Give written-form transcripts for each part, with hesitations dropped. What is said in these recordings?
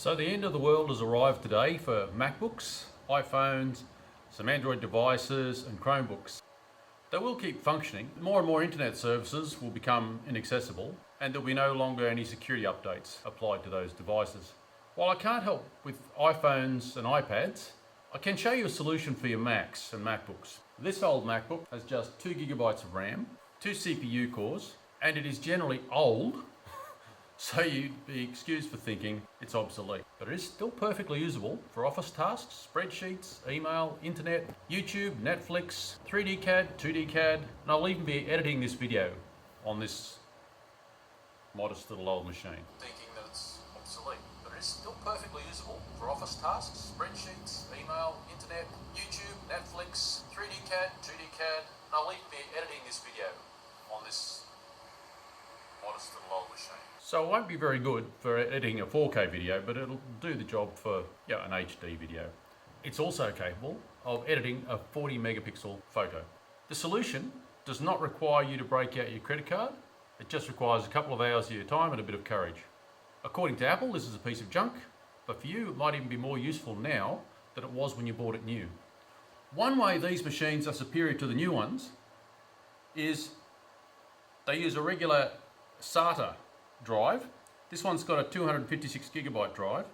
So the end of the world has arrived today for MacBooks, iPhones, some Android devices and Chromebooks. They will keep functioning. More and more internet services will become inaccessible and there will be no longer any security updates applied to those devices. While I can't help with iPhones and iPads, I can show you a solution for your Macs and MacBooks. This old MacBook has just 2 GB of RAM, 2 CPU cores, and it is generally old, so you'd be excused for thinking it's obsolete. But it is still perfectly usable for office tasks, spreadsheets, email, internet, YouTube, Netflix, 3D CAD, 2D CAD, and I'll even be editing this video on this modest little old machine. Thinking that it's obsolete, but it is still perfectly usable for office tasks, spreadsheets, email, internet, YouTube, Netflix, 3D CAD, 2D CAD, and I'll even be editing this video on this modest little old machine. So it won't be very good for editing a 4K video, but it'll do the job for an HD video. It's also capable of editing a 40 megapixel photo. The solution does not require you to break out your credit card. It just requires a couple of hours of your time and a bit of courage. According to Apple, this is a piece of junk, but for you it might even be more useful now than it was when you bought it new. One way these machines are superior to the new ones is they use a regular SATA drive. This one's got a 256 gigabyte drive,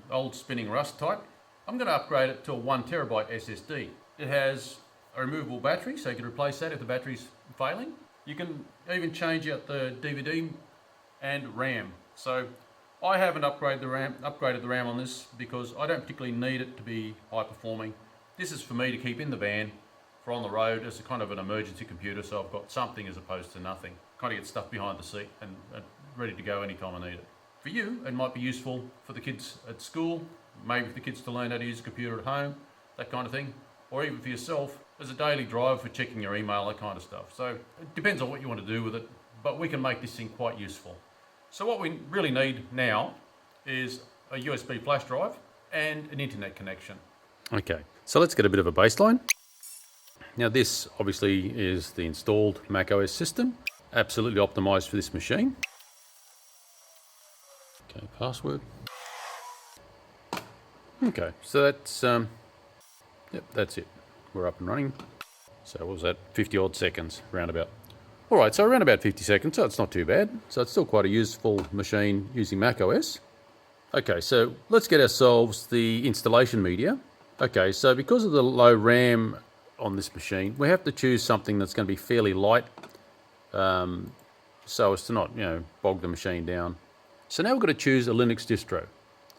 old spinning rust type. I'm going to upgrade it to a 1 terabyte SSD. It has a removable battery, so you can replace that if the battery's failing. You can even change out the DVD and RAM. So I haven't upgraded the RAM on this because I don't particularly need it to be high performing. This is for me to keep in the van for on the road as a kind of an emergency computer, so I've got something as opposed to nothing. Kind of get stuff behind the seat and ready to go anytime I need it. For you, it might be useful for the kids at school, maybe for the kids to learn how to use a computer at home, that kind of thing, or even for yourself as a daily driver for checking your email, that kind of stuff. So it depends on what you want to do with it, but we can make this thing quite useful. So what we really need now is a USB flash drive and an internet connection. Okay, so let's get a bit of a baseline. Now this obviously is the installed macOS system, absolutely optimized for this machine. Okay, password. Okay, so that's that's it. We're up and running. So what was that? 50 odd seconds, roundabout. All right, so around about 50 seconds, so it's not too bad. So it's still quite a useful machine using macOS. Okay, so let's get ourselves the installation media. Okay, so because of the low RAM on this machine, we have to choose something that's going to be fairly light, so as to not, bog the machine down. So now we've got to choose a Linux distro,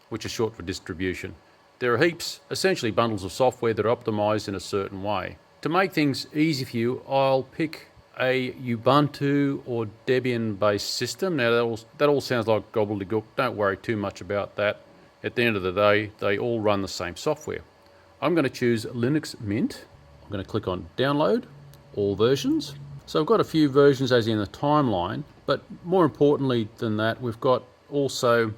which is short for distribution. There are heaps, essentially bundles of software that are optimized in a certain way. To make things easy for you, I'll pick a Ubuntu or Debian based system. Now that all sounds like gobbledygook. Don't worry too much about that. At the end of the day, they all run the same software. I'm going to choose Linux Mint. I'm going to click on download, all versions. So I've got a few versions as in the timeline, but more importantly than that, we've got also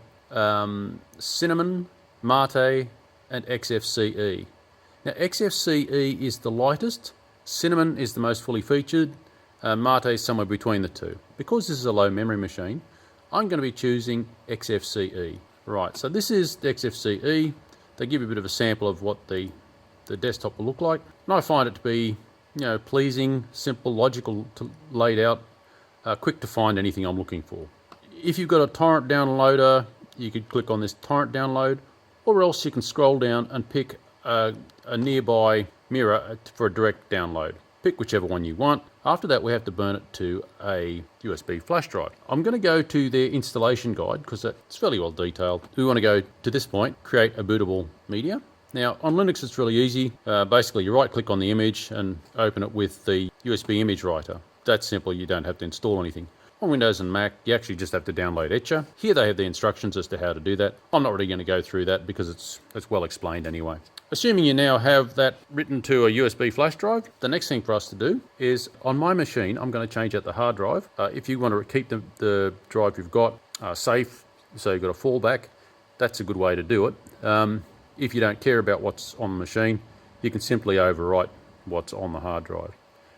Cinnamon, Mate, and XFCE. Now XFCE is the lightest, Cinnamon is the most fully featured, Mate is somewhere between the two. Because this is a low memory machine, I'm going to be choosing XFCE. Right, so this is the XFCE. They give you a bit of a sample of what the desktop will look like. And I find it to be, pleasing, simple, logical, laid out, quick to find anything I'm looking for. If you've got a torrent downloader, you could click on this torrent download, or else you can scroll down and pick a nearby mirror for a direct download. Pick whichever one you want. After that, we have to burn it to a USB flash drive. I'm going to go to their installation guide because it's fairly well detailed. We want to go to this point, create a bootable media. Now on Linux it's really easy. Basically you right click on the image and open it with the USB image writer. That's simple, you don't have to install anything. On Windows and Mac you actually just have to download Etcher. Here they have the instructions as to how to do that. I'm not really going to go through that because it's well explained anyway. Assuming you now have that written to a USB flash drive, the next thing for us to do is, on my machine, I'm going to change out the hard drive. If you want to keep the drive you've got safe, so you've got a fallback, that's a good way to do it. If you don't care about what's on the machine, you can simply overwrite what's on the hard drive.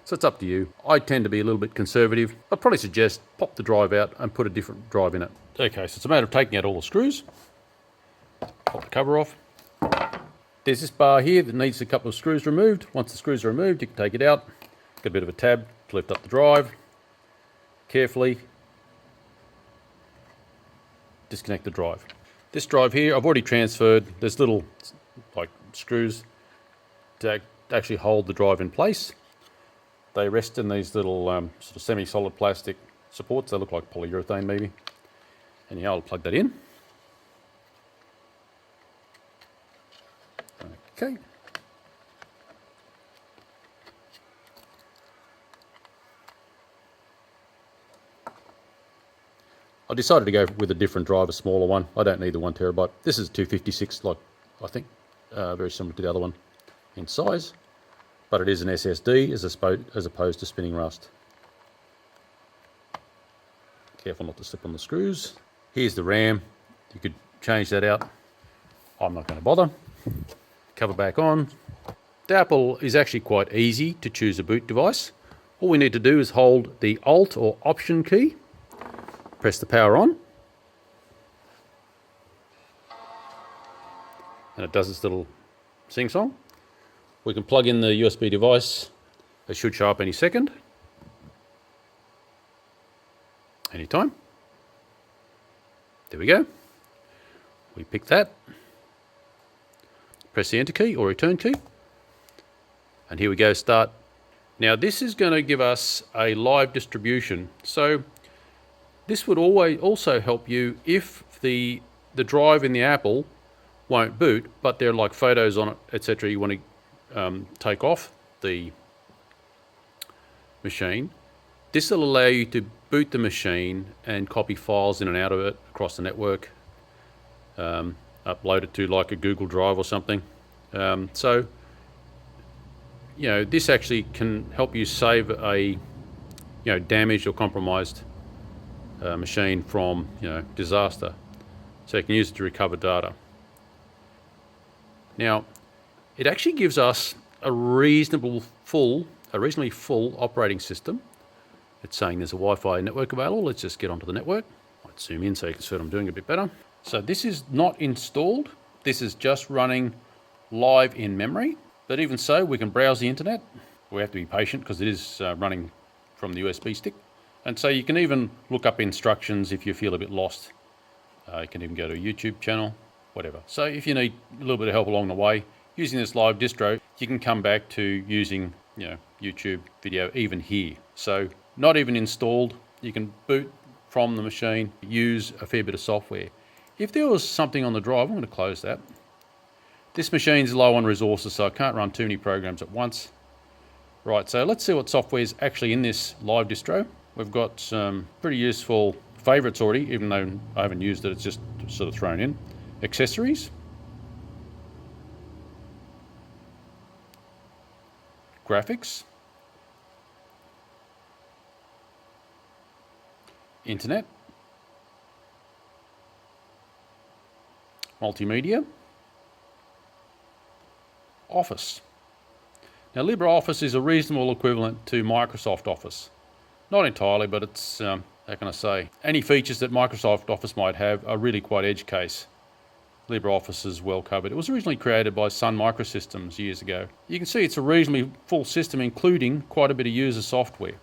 So it's up to you. I tend to be a little bit conservative. I'd probably suggest pop the drive out and put a different drive in it. Okay, so it's a matter of taking out all the screws. Pop the cover off. There's this bar here that needs a couple of screws removed. Once the screws are removed, you can take it out. Got a bit of a tab to lift up the drive. Carefully disconnect the drive. This drive here, I've already transferred. There's little like screws to actually hold the drive in place. They rest in these little sort of semi-solid plastic supports. They look like polyurethane maybe. And yeah, I'll plug that in. Okay. I decided to go with a different drive, a smaller one. I don't need the 1 terabyte. This is 256, like I think, very similar to the other one in size, but it is an SSD as opposed to spinning rust. Careful not to slip on the screws. Here's the RAM. You could change that out. I'm not going to bother. Cover back on. The Apple is actually quite easy to choose a boot device. All we need to do is hold the Alt or Option key, press the power on, and it does this little sing-song. We can plug in the USB device. It should show up any second, anytime. There we go. We pick that, press the Enter key or Return key, and here we go, start. Now this is going to give us a live distribution. So this would also help you if the drive in the Apple won't boot, but there are like photos on it, etc. You want to take off the machine. This will allow you to boot the machine and copy files in and out of it across the network, upload it to like a Google Drive or something. So, you know, this actually can help you save a, damaged or compromised machine from, disaster. So you can use it to recover data. Now, it actually gives us a reasonably full operating system. It's saying there's a Wi-Fi network available. Let's just get onto the network. I'll zoom in so you can see what I'm doing a bit better. So this is not installed. This is just running live in memory. But even so, we can browse the internet. We have to be patient because it is running from the USB stick. And so you can even look up instructions if you feel a bit lost. You can even go to a YouTube channel, whatever. So if you need a little bit of help along the way, using this live distro, you can come back to using YouTube video even here. So not even installed, you can boot from the machine, use a fair bit of software. If there was something on the drive, I'm going to close that. This machine's low on resources, so I can't run too many programs at once. Right, so let's see what software is actually in this live distro. We've got some pretty useful favorites already, even though I haven't used it, it's just sort of thrown in. Accessories. Graphics. Internet. Multimedia. Office. Now LibreOffice is a reasonable equivalent to Microsoft Office. Not entirely, but it's, how can I say, any features that Microsoft Office might have are really quite edge case. LibreOffice is well covered. It was originally created by Sun Microsystems years ago. You can see it's a reasonably full system, including quite a bit of user software.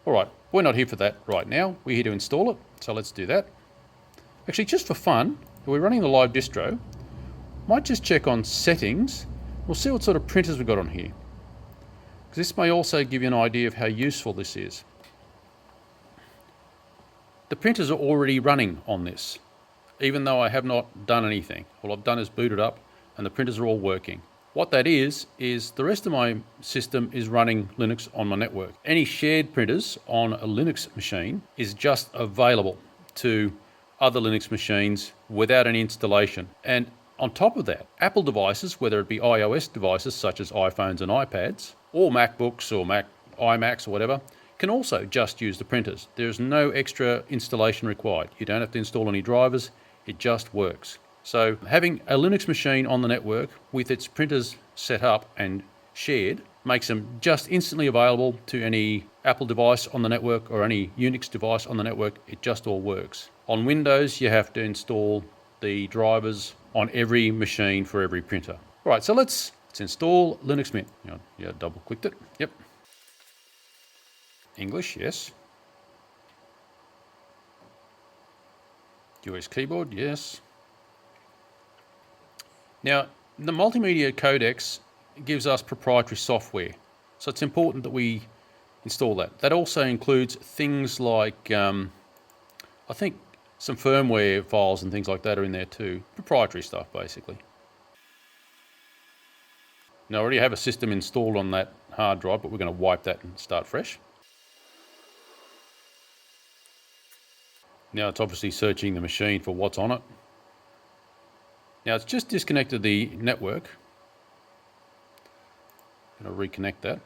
All right, we're not here for that right now. We're here to install it, so let's do that. Actually, just for fun, we're running the live distro. Might just check on settings. We'll see what sort of printers we've got on here, because this may also give you an idea of how useful this is. The printers are already running on this, even though I have not done anything. All I've done is boot it up and the printers are all working. What that is the rest of my system is running Linux on my network. Any shared printers on a Linux machine is just available to other Linux machines without any installation. And on top of that, Apple devices, whether it be iOS devices such as iPhones and iPads, or MacBooks or iMacs or whatever, can also just use the printers. There's no extra installation required. You don't have to install any drivers, it just works. So having a Linux machine on the network with its printers set up and shared makes them just instantly available to any Apple device on the network or any Unix device on the network. It just all works. On Windows, you have to install the drivers on every machine for every printer. All right, so let's install Linux Mint. Yeah, double clicked it. Yep. English, yes. US keyboard, yes. Now, the multimedia codecs gives us proprietary software, so it's important that we install that. That also includes things like, I think some firmware files and things like that are in there too. Proprietary stuff, basically. Now, I already have a system installed on that hard drive, but we're going to wipe that and start fresh. Now it's obviously searching the machine for what's on it. Now it's just disconnected the network. I'm going to reconnect that.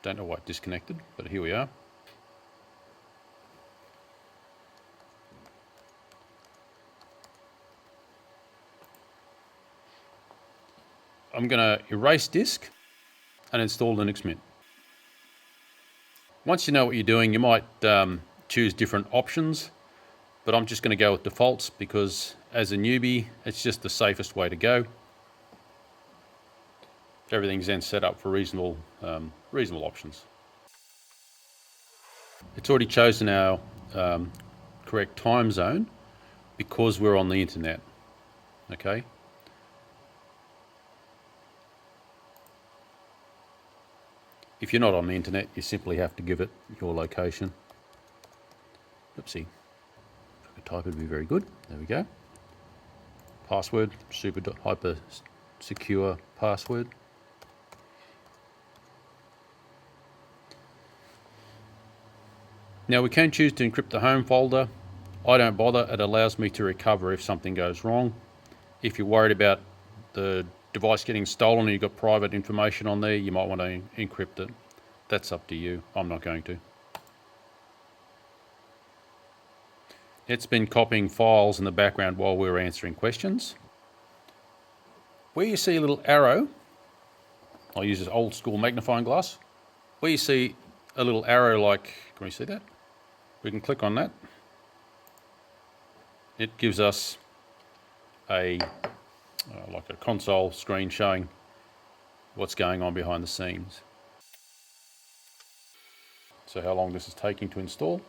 Don't know why it disconnected, but here we are. I'm going to erase disk and install Linux Mint. Once you know what you're doing, you might choose different options, but I'm just going to go with defaults because as a newbie, it's just the safest way to go. Everything's then set up for reasonable options. It's already chosen our correct time zone because we're on the internet. Okay. If you're not on the internet, you simply have to give it your location. Oopsie. If I could type, it'd be very good. There we go. Password, hyper secure password. Now we can choose to encrypt the home folder. I don't bother. It allows me to recover if something goes wrong. If you're worried about the device getting stolen and you've got private information on there, you might want to encrypt it. That's up to you. I'm not going to. It's been copying files in the background while we were answering questions. Where you see a little arrow, I'll use this old school magnifying glass. Where you see a little arrow like, can we see that? We can click on that. It gives us like a console screen showing what's going on behind the scenes. So how long this is taking to install.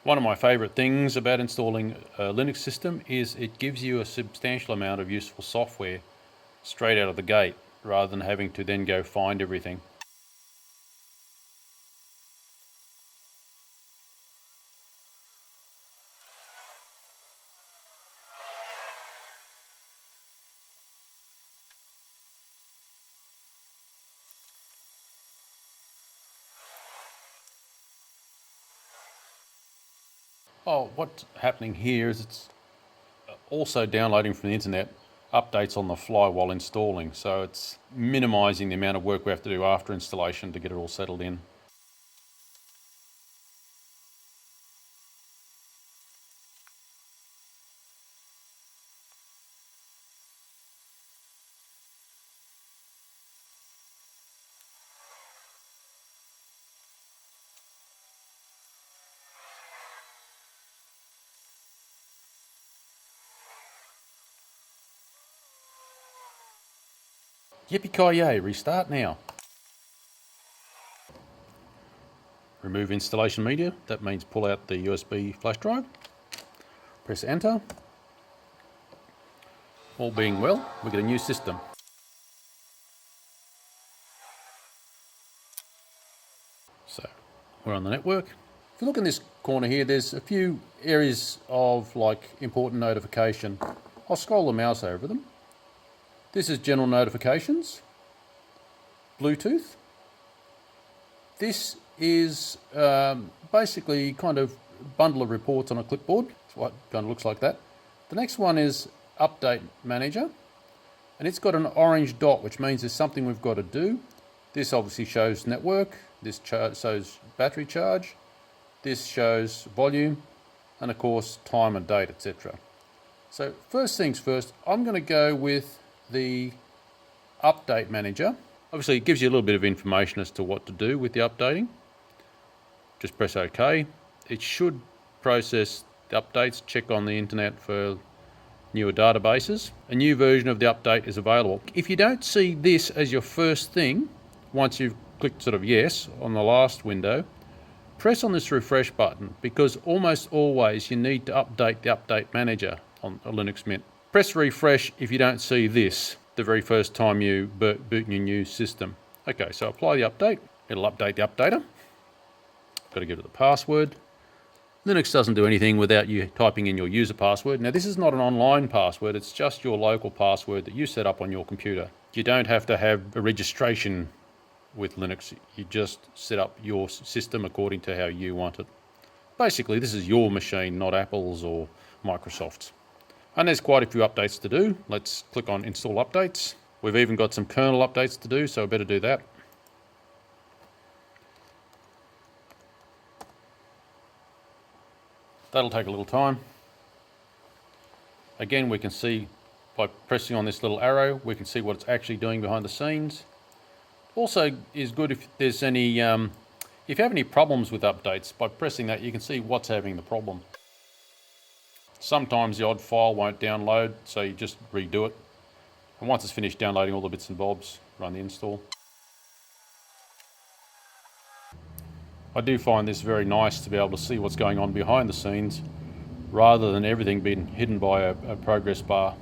One of my favorite things about installing a Linux system is it gives you a substantial amount of useful software straight out of the gate rather than having to then go find everything. Oh, what's happening here is it's also downloading from the internet updates on the fly while installing, so it's minimizing the amount of work we have to do after installation to get it all settled in. Yippee-ki-yay, restart now. Remove installation media, that means pull out the USB flash drive. Press enter. All being well, we get a new system. So, we're on the network. If you look in this corner here, there's a few areas of like important notification. I'll scroll the mouse over them. This is general notifications, Bluetooth. This is basically kind of bundle of reports on a clipboard. It's what it kind of looks like that. The next one is update manager, and it's got an orange dot, which means there's something we've got to do. This obviously shows network. This shows battery charge. This shows volume, and of course time and date, etc. So first things first, I'm going to go with the update manager. Obviously it gives you a little bit of information as to what to do with the updating. just press OK. It should process the updates. Check on the internet for newer databases. A new version of the update is available. If you don't see this as your first thing, once you've clicked sort of yes on the last window, press on this refresh button, because almost always you need to update the update manager on a Linux Mint. Press refresh if you don't see this the very first time you boot your new system. Okay, so apply the update. It'll update the updater. Got to give it the password. Linux doesn't do anything without you typing in your user password. Now, this is not an online password, it's just your local password that you set up on your computer. You don't have to have a registration with Linux. You just set up your system according to how you want it. Basically, this is your machine, not Apple's or Microsoft's. And there's quite a few updates to do. Let's click on Install Updates. We've even got some kernel updates to do, so I better do that. That'll take a little time. Again, we can see by pressing on this little arrow, we can see what it's actually doing behind the scenes. Also is good if there's any, if you have any problems with updates, by pressing that you can see what's having the problem. Sometimes the odd file won't download, so you just redo it. And once it's finished downloading all the bits and bobs, run the install. I do find this very nice to be able to see what's going on behind the scenes, rather than everything being hidden by a progress bar.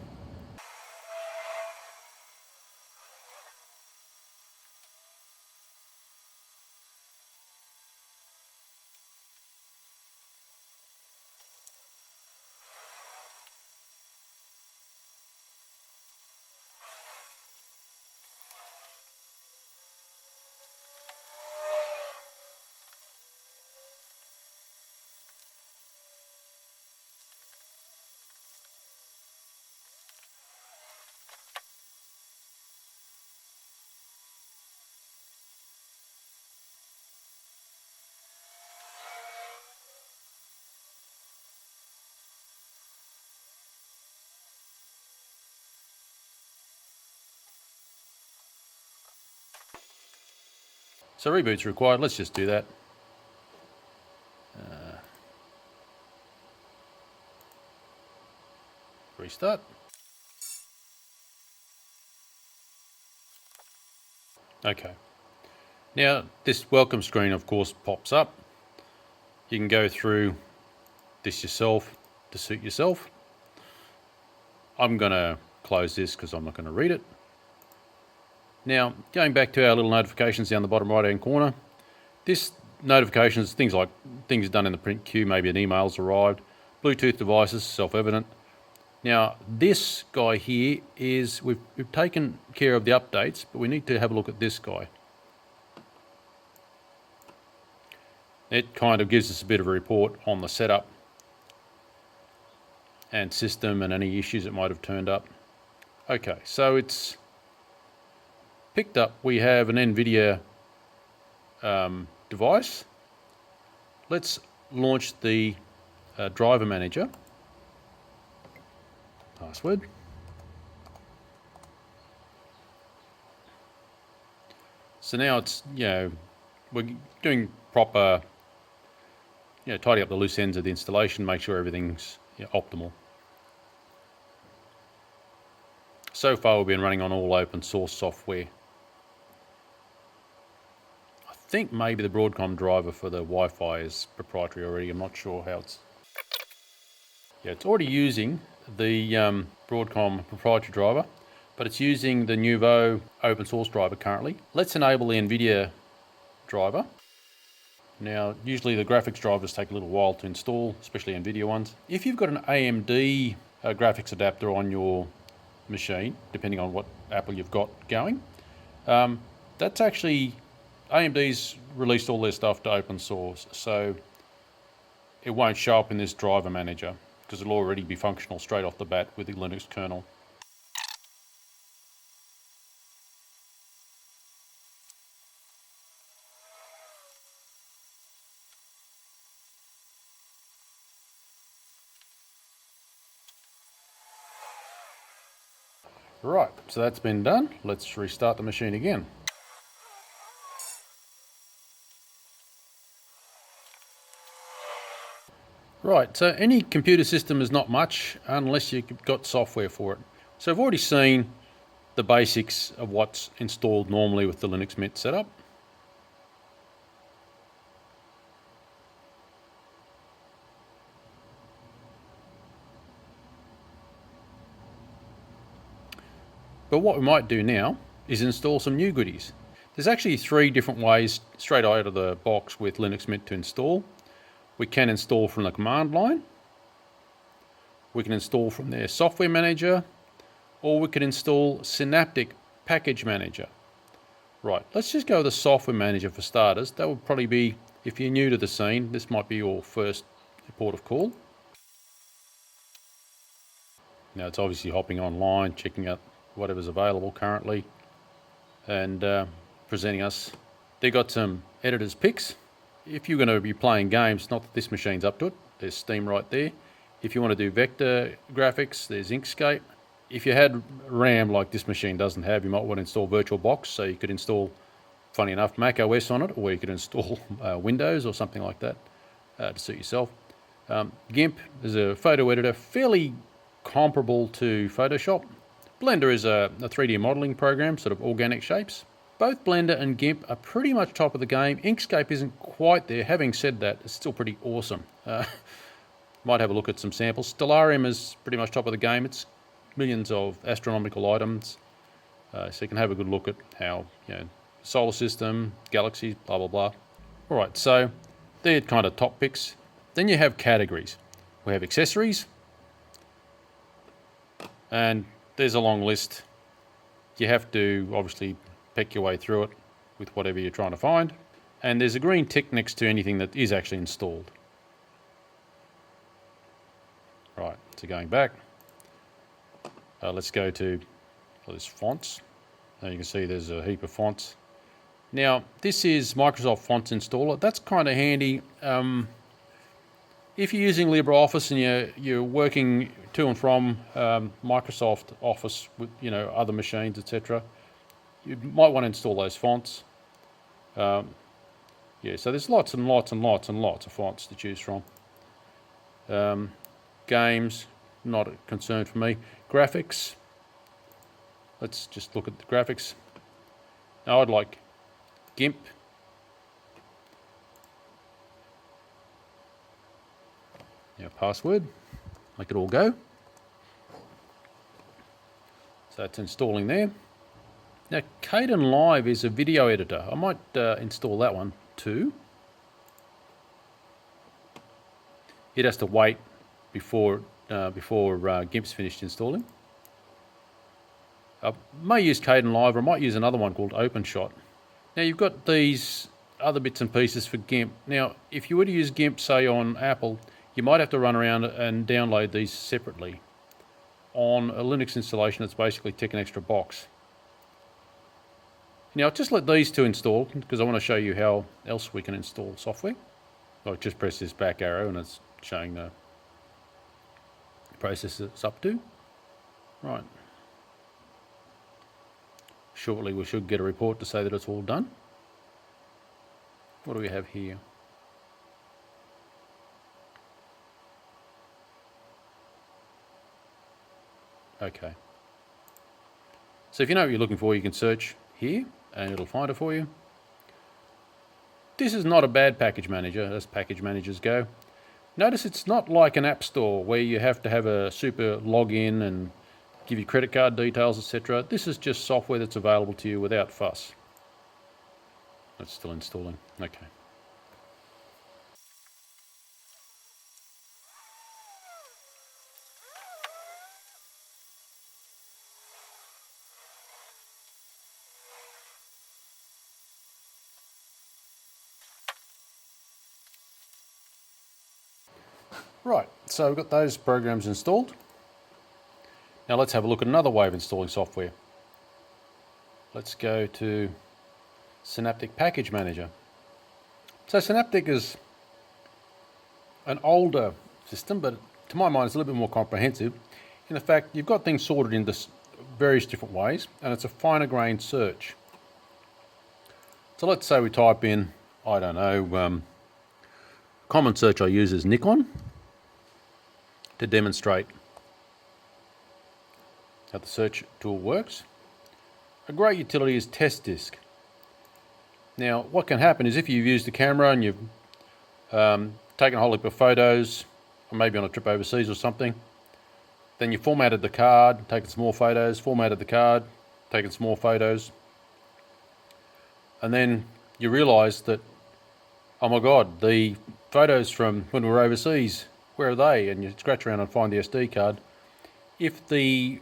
So reboot's required. Let's just do that. Restart. Okay. Now this welcome screen, of course, pops up. You can go through this yourself to suit yourself. I'm going to close this because I'm not going to read it. Now, going back to our little notifications down the bottom right-hand corner, this notifications, things like things done in the print queue, maybe an email's arrived, Bluetooth devices, self-evident. Now, this guy here is, we've taken care of the updates, but we need to have a look at this guy. It kind of gives us a bit of a report on the setup and system and any issues that might have turned up. Okay, so it's picked up, we have an NVIDIA device. Let's launch the driver manager. Password. So now it's, we're doing proper, tidy up the loose ends of the installation, make sure everything's optimal. So far we've been running on all open source software. I think maybe the Broadcom driver for the Wi-Fi is proprietary already. I'm not sure how it's... Yeah, it's already using the Broadcom proprietary driver, but it's using the Nouveau open source driver currently. Let's enable the NVIDIA driver. Now, usually the graphics drivers take a little while to install, especially NVIDIA ones. If you've got an AMD graphics adapter on your machine, depending on what Apple you've got going, that's actually, AMD's released all their stuff to open source, so it won't show up in this driver manager because it'll already be functional straight off the bat with the Linux kernel. Right, so that's been done. Let's restart the machine again. Right, so any computer system is not much unless you've got software for it. So I've already seen the basics of what's installed normally with the Linux Mint setup. But what we might do now is install some new goodies. There's actually 3 different ways straight out of the box with Linux Mint to install. We can install from the command line, we can install from their software manager, or we can install Synaptic Package Manager. Right, let's just go with the software manager for starters. That would probably be, if you're new to the scene, this might be your first port of call. Now it's obviously hopping online, checking out whatever's available currently, and presenting us. They got some editor's picks. If you're going to be playing games, not that this machine's up to it, there's Steam right there. If you want to do vector graphics, there's Inkscape. If you had RAM like this machine doesn't have, you might want to install VirtualBox, so you could install, funny enough, Mac OS on it, or you could install Windows or something like that to suit yourself. GIMP is a photo editor, fairly comparable to Photoshop. Blender is a 3D modeling program, sort of organic shapes. Both Blender and GIMP are pretty much top of the game. Inkscape isn't quite there. Having said that, it's still pretty awesome. Might have a look at some samples. Stellarium is pretty much top of the game. It's millions of astronomical items. So you can have a good look at how, solar system, galaxies, blah, blah, blah. All right, so they're kind of top picks. Then you have categories. We have accessories. And there's a long list. You have to obviously pick your way through it with whatever you're trying to find. And there's a green tick next to anything that is actually installed. Right, so going back, let's go to this fonts. Now you can see there's a heap of fonts. Now, this is Microsoft Fonts Installer. That's kind of handy. If you're using LibreOffice and you're working to and from Microsoft Office with other machines, etc., you might want to install those fonts. So there's lots and lots and lots and lots of fonts to choose from. Games, not a concern for me. Graphics. Let's just look at the graphics. Now I'd like GIMP. Now password, make it all go. So it's installing there. Now Kden Live is a video editor. I might install that one too. It has to wait before GIMP's finished installing. I may use Kden Live, or I might use another one called OpenShot. Now you've got these other bits and pieces for GIMP. Now if you were to use GIMP, say on Apple, you might have to run around and download these separately. On a Linux installation, it's basically tick an extra box. Now just let these two install, because I want to show you how else we can install software. I'll just press this back arrow and it's showing the process it's up to. Right. Shortly we should get a report to say that it's all done. What do we have here? Okay. So if you know what you're looking for, you can search here and it'll find it for you. This is not a bad package manager, as package managers go. Notice it's not like an app store where you have to have a super login and give you credit card details, etc. This is just software that's available to you without fuss. It's still installing. Okay. Right, so we've got those programs installed. Now let's have a look at another way of installing software. Let's go to Synaptic Package Manager. So Synaptic is an older system, but to my mind it's a little bit more comprehensive. In fact, you've got things sorted into various different ways, and it's a finer grained search. So let's say we type in, I don't know, common search I use is Nikon. to demonstrate how the search tool works. A great utility is test disk. Now, what can happen is if you've used the camera and you've taken a whole heap of photos, or maybe on a trip overseas or something, then you formatted the card, taken some more photos, formatted the card, taken some more photos, and then you realise that, oh my God, the photos from when we were overseas, where are they? And you scratch around and find the SD card. If the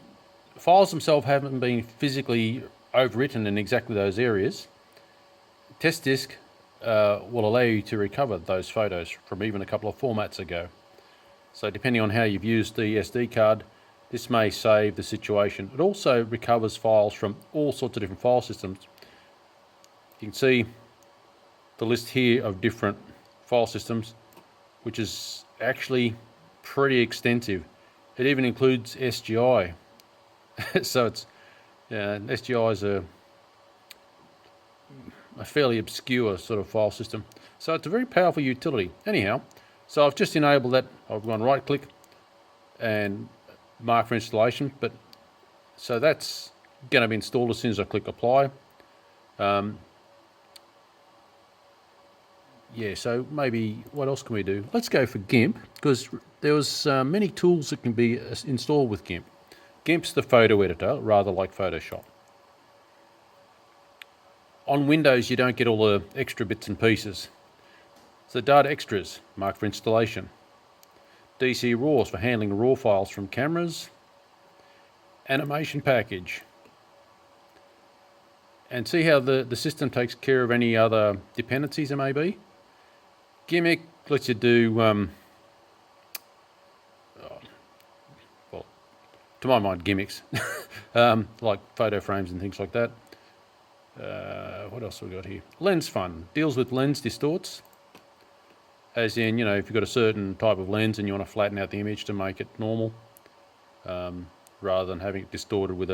files themselves haven't been physically overwritten in exactly those areas, test disk will allow you to recover those photos from even a couple of formats ago. So depending on how you've used the SD card, this may save the situation. It also recovers files from all sorts of different file systems. You can see the list here of different file systems, which is actually pretty extensive. It even includes SGI. So it's SGI is a fairly obscure sort of file system. So it's a very powerful utility. Anyhow, so I've just enabled that. I've gone right click and mark for installation. But so that's going to be installed as soon as I click apply. Yeah, so maybe what else can we do? Let's go for GIMP, because there was many tools that can be installed with GIMP. GIMP's the photo editor, rather like Photoshop. On Windows, you don't get all the extra bits and pieces. So data extras, mark for installation. DC RAWs for handling RAW files from cameras. Animation package. And see how the system takes care of any other dependencies there may be. Gimmick lets you do, well, to my mind, gimmicks, like photo frames and things like that. What else have we got here? Lens Fun deals with lens distorts, as in, you know, if you've got a certain type of lens and you want to flatten out the image to make it normal, rather than having it distorted with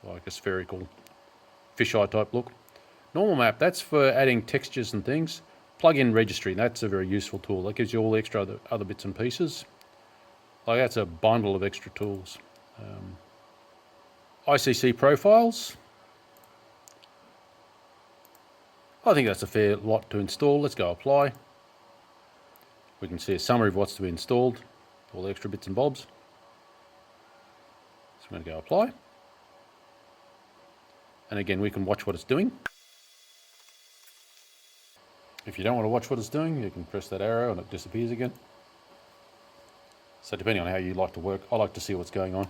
like a spherical fisheye type look. Normal Map, that's for adding textures and things. Plug-in registry, that's a very useful tool. That gives you all the extra other bits and pieces. Like that's a bundle of extra tools. ICC profiles. I think that's a fair lot to install. Let's go apply. We can see a summary of what's to be installed, all the extra bits and bobs. So I'm going to go apply. And again, we can watch what it's doing. If you don't want to watch what it's doing, you can press that arrow and it disappears again. So depending on how you like to work, I like to see what's going on.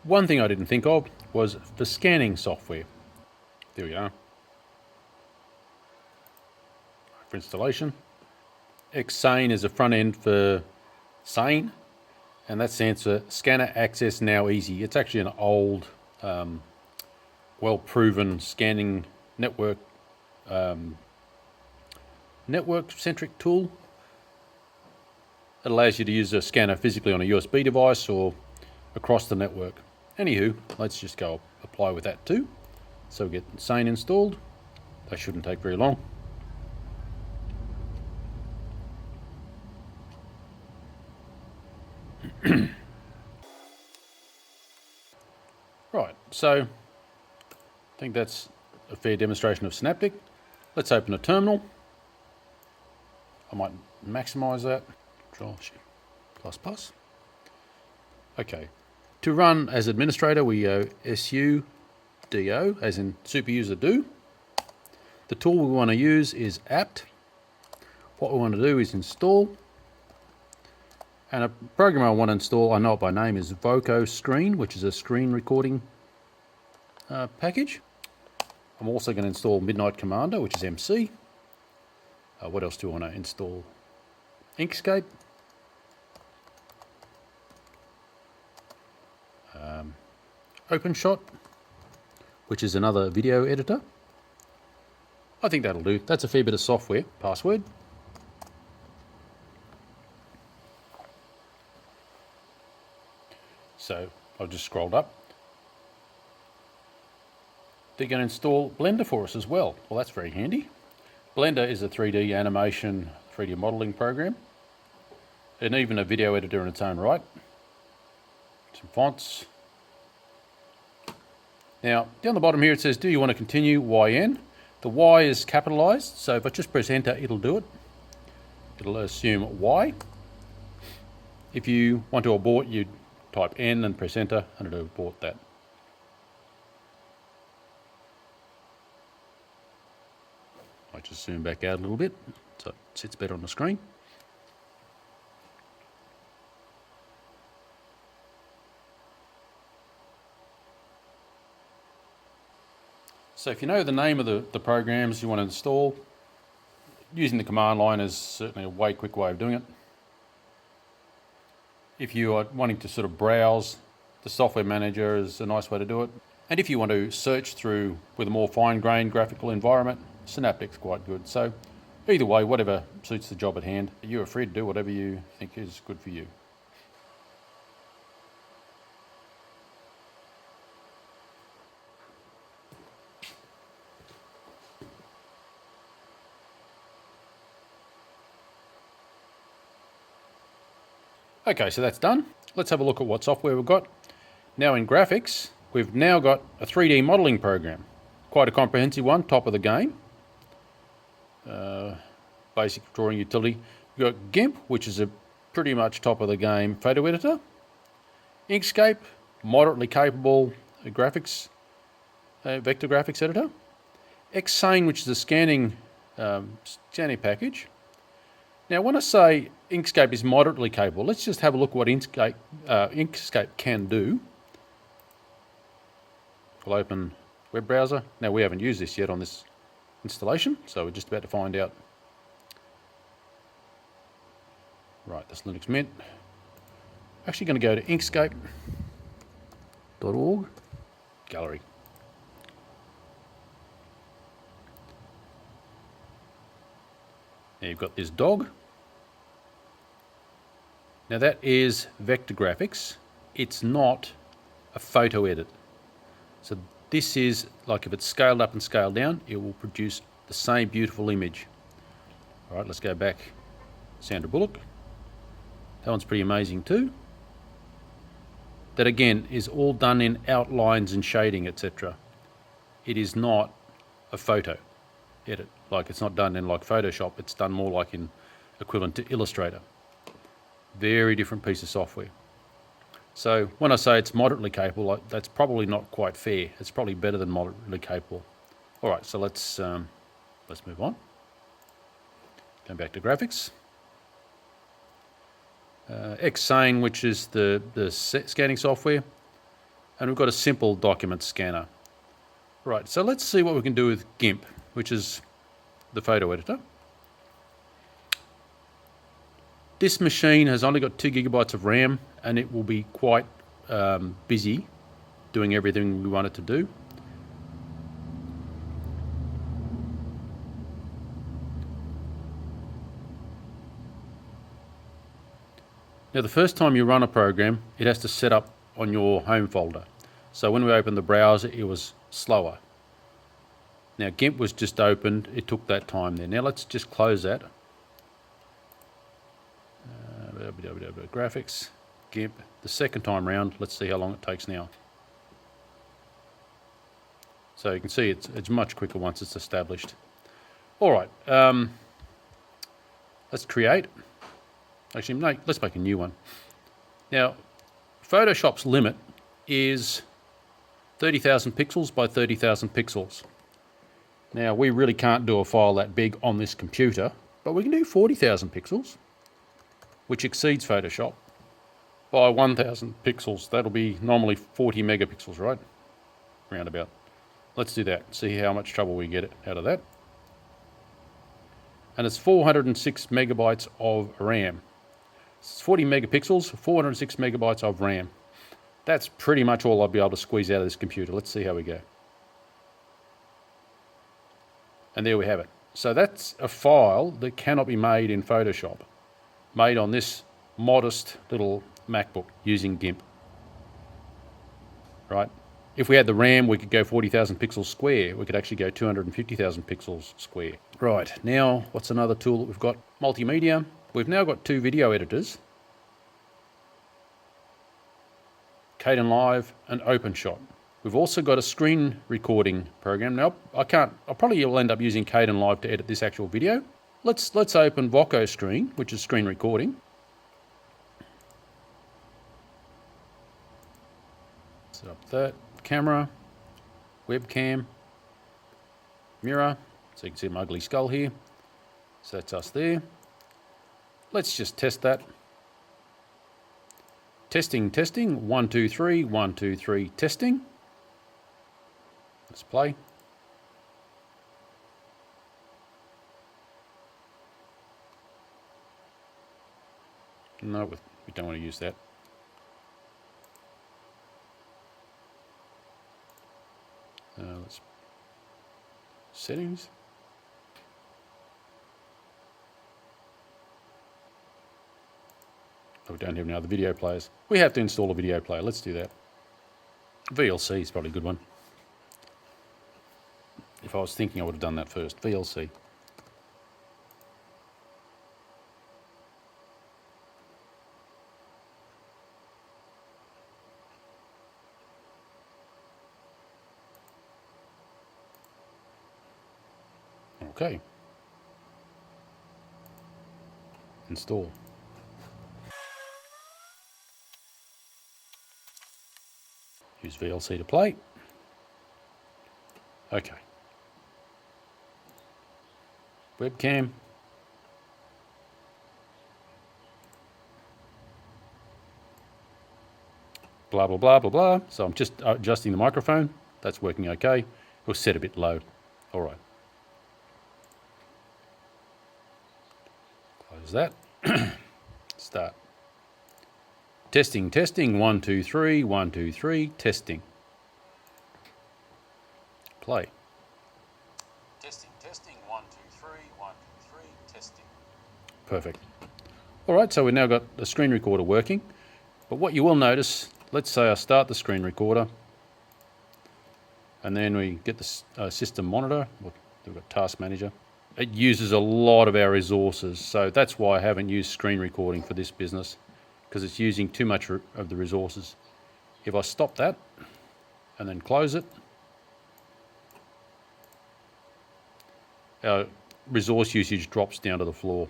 One thing I didn't think of was the scanning software. There we are. For installation. Xsane is a front end for Sane, and that stands for Scanner Access Now Easy. It's actually an old, well-proven scanning network-centric tool. It allows you to use a scanner physically on a USB device or across the network. Anywho, let's just go apply with that too. So we get Sane installed. That shouldn't take very long. Right, so I think that's a fair demonstration of Synaptic. Let's open a terminal. I might maximize that. Control++. Okay, to run as administrator, we go sudo, as in super user do. The tool we want to use is apt. What we want to do is install. And a program I want to install, I know it by name, is HOWTO Screen, which is a screen recording package. I'm also going to install Midnight Commander, which is MC. What else do I want to install? Inkscape. OpenShot, which is another video editor. I think that'll do. That's a fair bit of software. Password. So I've just scrolled up. They're going to install Blender for us as well. Well, that's very handy. Blender is a 3D animation, 3D modeling program, and even a video editor in its own right. Some fonts. Now, down the bottom here it says, do you want to continue YN? The Y is capitalized, so if I just press enter, it'll do it. It'll assume Y. If you want to abort, you type N and press enter, and it'll abort that. I just zoom back out a little bit so it sits better on the screen. So if you know the name of the programs you want to install, using the command line is certainly a quick way of doing it. If you are wanting to sort of browse, the software manager is a nice way to do it. And if you want to search through with a more fine-grained graphical environment, Synaptic's quite good. So either way, whatever suits the job at hand, you're free to do whatever you think is good for you. Okay, so that's done. Let's have a look at what software we've got. Now in graphics, we've now got a 3D modeling program. Quite a comprehensive one, top of the game. Basic drawing utility. We've got GIMP, which is a pretty much top of the game photo editor. Inkscape, moderately capable graphics, vector graphics editor. Xsane, which is a scanning package. Now, when I say Inkscape is moderately capable, let's just have a look at what Inkscape can do. We'll open web browser. Now, we haven't used this yet on this installation, so we're just about to find out. Right, that's Linux Mint. Actually going to go to inkscape.org, gallery. Now you've got this dog. Now that is vector graphics. It's not a photo edit. So this is like if it's scaled up and scaled down, it will produce the same beautiful image. All right, let's go back. Sandra Bullock. That one's pretty amazing too. That again is all done in outlines and shading, etc. It is not a photo edit. Like it's not done in like Photoshop. It's done more like in equivalent to Illustrator. Very different piece of software. So when I say it's moderately capable, that's probably not quite fair. It's probably better than moderately capable. All right, so let's move on. Going back to graphics. Xsane, which is the scanning software, and we've got a simple document scanner. Right, so let's see what we can do with GIMP, which is the photo editor. This machine has only got 2 GB of RAM, and it will be quite busy doing everything we want it to do. Now the first time you run a program, it has to set up on your home folder. So when we opened the browser, it was slower. Now GIMP was just opened, it took that time there. Now let's just close that. Graphics, GIMP, the second time round, let's see how long it takes now. So you can see it's much quicker once it's established. All right, let's create. Actually, no, let's make a new one. Now, Photoshop's limit is 30,000 pixels by 30,000 pixels. Now, we really can't do a file that big on this computer, but we can do 40,000 pixels, which exceeds Photoshop by 1,000 pixels. That'll be normally 40 megapixels, right? Roundabout. Let's do that, see how much trouble we get out of that. And it's 406 megabytes of RAM. It's 40 megapixels, 406 megabytes of RAM. That's pretty much all I'll be able to squeeze out of this computer. Let's see how we go. And there we have it. So that's a file that cannot be made in Photoshop, made on this modest little MacBook using GIMP. right? If we had the RAM, we could go 40,000 pixels square. We could actually go 250,000 pixels square. Right, now what's another tool that we've got? Multimedia. We've now got 2 video editors. Kdenlive and OpenShot. We've also got a screen recording program. Now, I probably will end up using Kdenlive to edit this actual video. Let's open Voco Screen, which is screen recording. Set up that. Camera, webcam, mirror, so you can see my ugly skull here. So that's us there. Let's just test that. Testing, 1, 2, 3, 1, 2, 3, testing. Let's play. No, we don't want to use that. Let's settings. Oh, we don't have any other video players. We have to install a video player. Let's do that. VLC is probably a good one. If I was thinking, I would have done that first. VLC. Okay. Install. Use VLC to play. Okay. Webcam. Blah, blah, blah, blah, blah. So I'm just adjusting the microphone. That's working okay. It was set a bit low. All right. Close that. Start. Testing, 1, 2, 3, 1, 2, 3, testing. Play. Testing, 1, 2, 3, 1, 2, 3, testing. Perfect. All right, so we've now got the screen recorder working. But what you will notice, let's say I start the screen recorder, and then we get the system monitor. We've got task manager. It uses a lot of our resources, so that's why I haven't used screen recording for this business, because it's using too much of the resources. If I stop that and then close it, our resource usage drops down to the floor.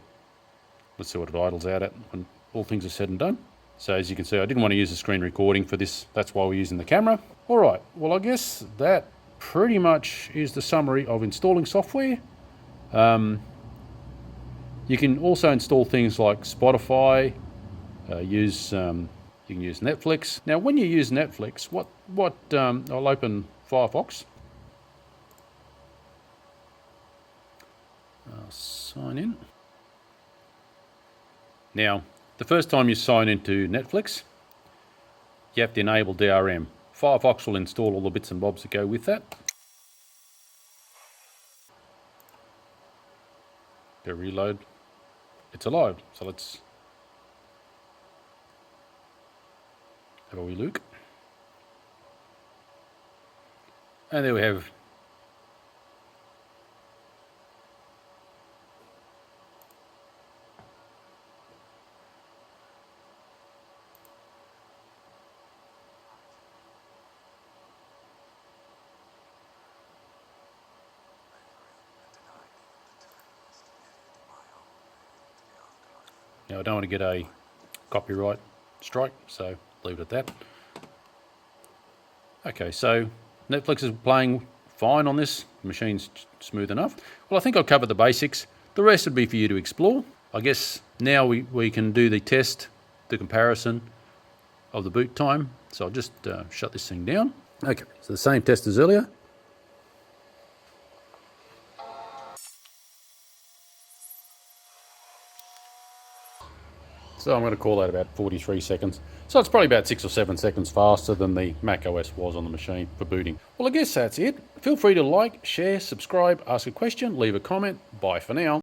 Let's see what it idles out at when all things are said and done. So as you can see, I didn't want to use the screen recording for this. That's why we're using the camera. All right, well, I guess that pretty much is the summary of installing software. You can also install things like Spotify, you can use Netflix. Now, when you use Netflix, I'll open Firefox. I'll sign in. Now, the first time you sign into Netflix, you have to enable DRM. Firefox will install all the bits and bobs that go with that. Go reload. It's alive, so let's have a wee look. And there we have Now, I don't want to get a copyright strike, so leave it at that. Okay, so Netflix is playing fine on this. The machine's smooth enough. Well, I think I've covered the basics. The rest would be for you to explore. I guess now we can do the test, the comparison of the boot time. So I'll just shut this thing down. Okay, so the same test as earlier. So I'm going to call that about 43 seconds. So it's probably about 6 or 7 seconds faster than the Mac OS was on the machine for booting. Well, I guess that's it. Feel free to like, share, subscribe, ask a question, leave a comment. Bye for now.